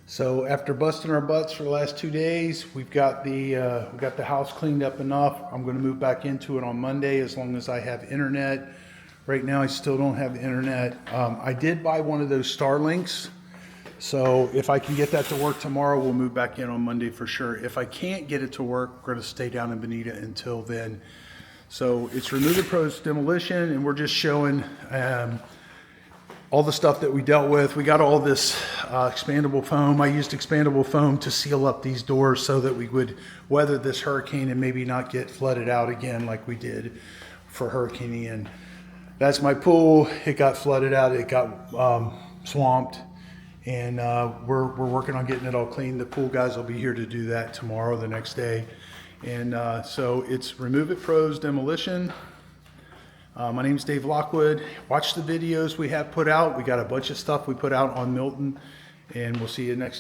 So after busting our butts for the last 2 days, we got the house cleaned up enough. I'm going to move back into it on Monday as long as I have internet. Right now I still don't have internet. I did buy one of those Starlinks. So if I can get that to work tomorrow, we'll move back in on Monday for sure. If I can't get it to work, we're going to stay down in Bonita until then. So it's Remove It Pro's Demolition, and we're just showing all the stuff that we dealt with. We got all this expandable foam. I used expandable foam to seal up these doors so that we would weather this hurricane and maybe not get flooded out again like we did for Hurricane Ian. That's my pool. It got flooded out. It got swamped. And we're working on getting it all clean. The pool guys will be here to do that tomorrow, the next day. And so it's Remove It Pro's Demolition. My name's Dave Lockwood. Watch the videos we have put out. We got a bunch of stuff we put out on Milton. And we'll see you next